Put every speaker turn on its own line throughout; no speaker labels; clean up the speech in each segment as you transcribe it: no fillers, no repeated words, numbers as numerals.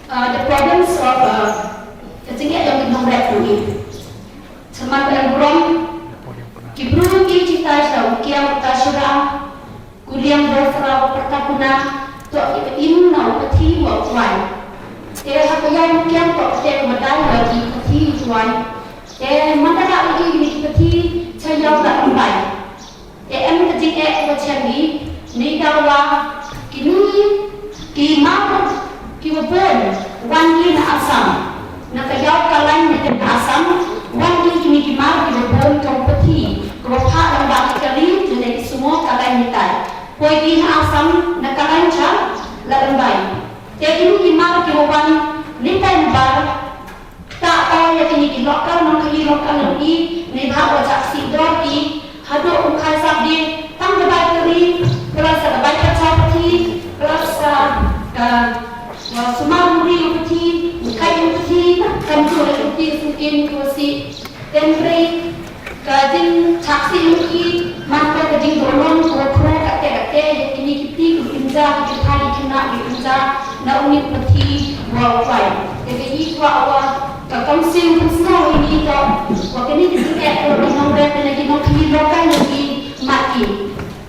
the problems of ketinggian yang dinomret ini. Semangat yang burung, kibru ki cita saw kiam tasura, kuliam berserau pertakuna, to im nau peti wa tuan. Te hakayam kiam to te madai lagi peti tuan. Te mandara lagi ni peti sayau tak ramai. Te em ketinggian macam ni dawa kini ki mau ki wabon wan ki na asam na kayau kalan na asam wan ki kini ki mau ki wabon kau peti kau pak dan baki kali jadi semua kalan ni tai poi ki na asam na kalan cha la lembai te kini ki mau ki waban ni tai bar tak tahu ya kini ki lokal nak ki lokal ni ni bha wajak si dor ki hado ukai sabdi tang bai kali plus bai kaca peti plus semua muri peti kai peti kan tu peti mungkin kursi template kajin saksi muki maka kajin dolong kro kate ini kiti kinja kita kena kinja na unit peti worldwide jadi ini wa kakamsin semua ini to wakini disini kalau nomor lagi mau lokal lagi mati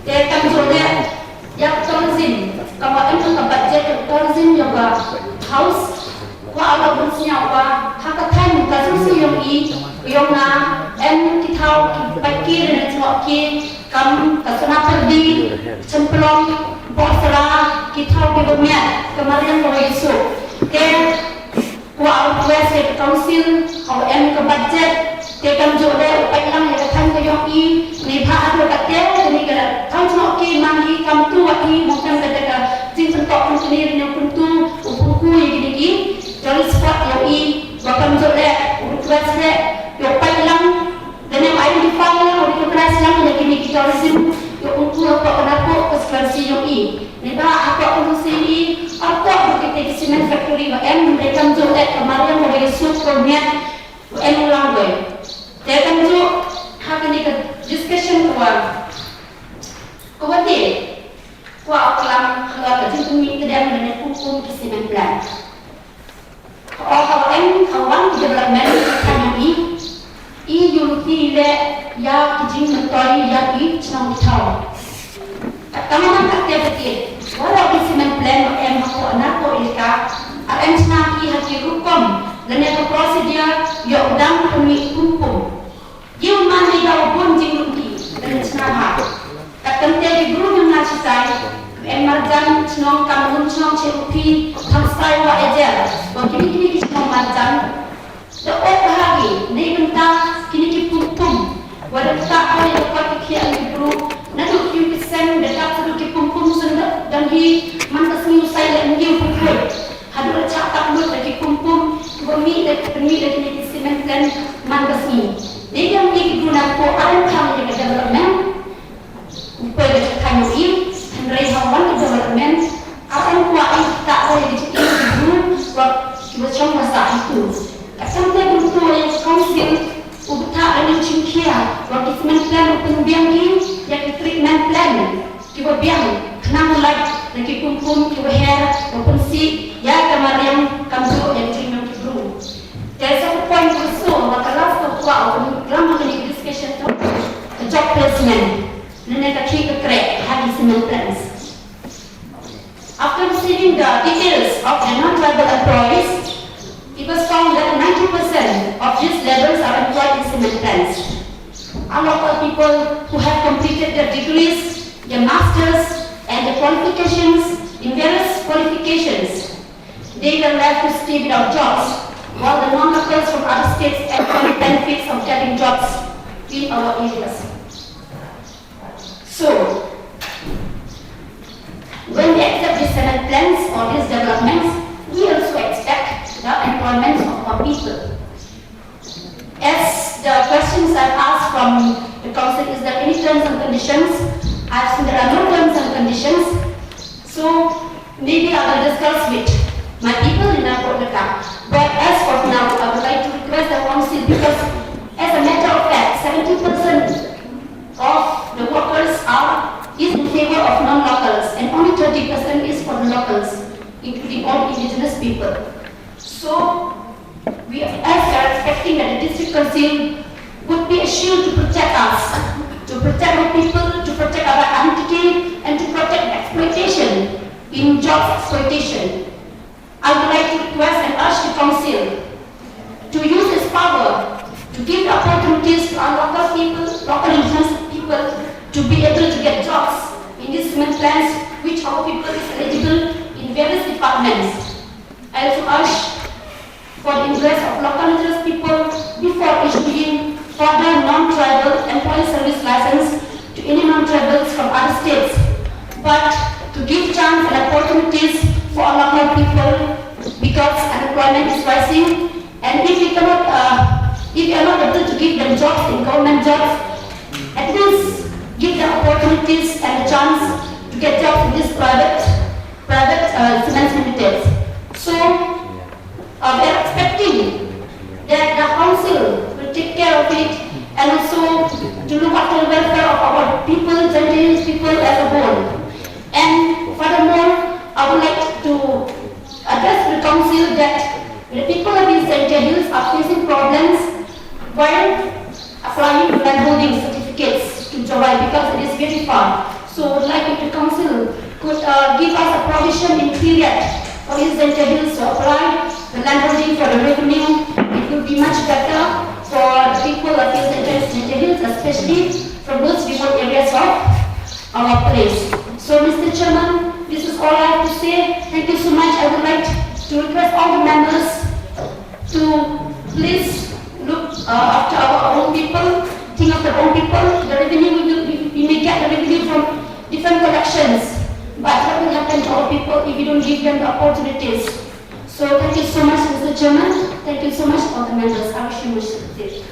dia kan jole yang tourism kalau itu ke budget tourism juga house wa ala busnya wa hakatan muka susu yang na kita pakir dan semua kam kasana perdi cemplong bosra kita kebumnya kemarin mau isu ke wa ala kuasa council kalau ke budget ke kam jole pailang yang kan ke yang ni bha ada kata ni kena tahu semua mangi kam tu wati mungkin kata jin sentok sendiri yang kuntu upuku yang gini dari spot yang bakam jole kuasa yang pailang dan yang identify yang kuasa yang gini kita resim yang kuntu apa kenapa kesversi yang ni bha apa kuntu sini apa kita di cement factory mereka jole kemarin mau isu kornya ulang gue dia kan tu hak ni ke discussion kuat kuatir kuat kelam kalau kerja tu ni kedai dengan hukum kesimen plan kalau kawan development kan ini unity le ya kerja mentoi ya di senang tahu kamu tak betul walau kesimen plan aku anak ko ilka senang hati hukum dan yang prosedur yang udang kami hukum yung mana daw pun jingluki dan senang katan te guru yang nasi sai emerjan senang kamu senang cerupi hamsai wa ejer kini senang marjan the bahagi ni benda kini hukum wadah tak boleh dapat kian guru nanti you kisen dekat seru hukum senang dan hi mantas ni usai dan dia hukum hadir cakap mulut lagi hukum bumi lagi ni kisimenkan mantas ni dia yang digunakan untuk alam yang development upaya kan ini henry hawan development akan kuat tak boleh diciptakan dulu buat macam masa itu sampai betul yang council untuk ada cingkia waktu semen plan untuk biang yang treatment plan kita biang kenang lagi kumpul kita hair open si ya kemarin kamu yang treatment dulu dari satu poin khusus maka last kuat dalam mengenai discussion tu job placement nenek kaki kerek hari semen plans after receiving the details of the non-tribal employees it was found that 90% of these laborers are employed in cement plants a lot of people who have completed their degrees their masters and their qualifications in various qualifications they were left to stay without jobs while the non-locals from other states enjoy the benefits of getting jobs in our areas. So, when we accept these cement plans or these developments, we also expect the employment of our people. As the questions I've asked from the council, is there any terms and conditions? I've seen there are no terms and conditions. So, maybe I will discuss with my people in our Kodaka. But as of now, I would like to request the council because as a matter of fact, 70% of the workers is in favor of non-locals and only 30% is for the locals, including all indigenous people. So, we are expecting that the district council would be a shield to protect us, to protect our people, to protect our identity, and to protect exploitation in jobs exploitation. I would like to request and urge the council to use its power to give opportunities to our local people, local indigenous people, to be able to get jobs in these cement plants, which our people is eligible in various departments. I also urge for the interest of local indigenous people before issuing further non-tribal employee service license to any non-tribals from other states, but to give chance and opportunities for our local people, because unemployment is rising, and if we are not able to give them jobs in government jobs, at least give them opportunities and a chance to get jobs in these private cement limiteds. So we are expecting that the council will take care of it, and also to look after the welfare of our people, Gentile people as a whole. And furthermore, I would like to address the council that the people of these Gentile Hills are facing problems while applying landholding certificates to Jowai, because it is very far. So I would like if the council could give us a provision in period for these Gentile Hills to apply the landholding for the revenue. It will be much better for the people of these Gentile Hills, especially from those remote areas of our place. So, Mr. Chairman, this is all I have to say. Thank you so much. I would like to request all the members to please look after our own people, think of our own people. The revenue, we may get the revenue from different collections, but what will happen to our people if we don't give them the opportunities? So, thank you so much, Mr. Chairman. Thank you so much, all the members. I wish you much success.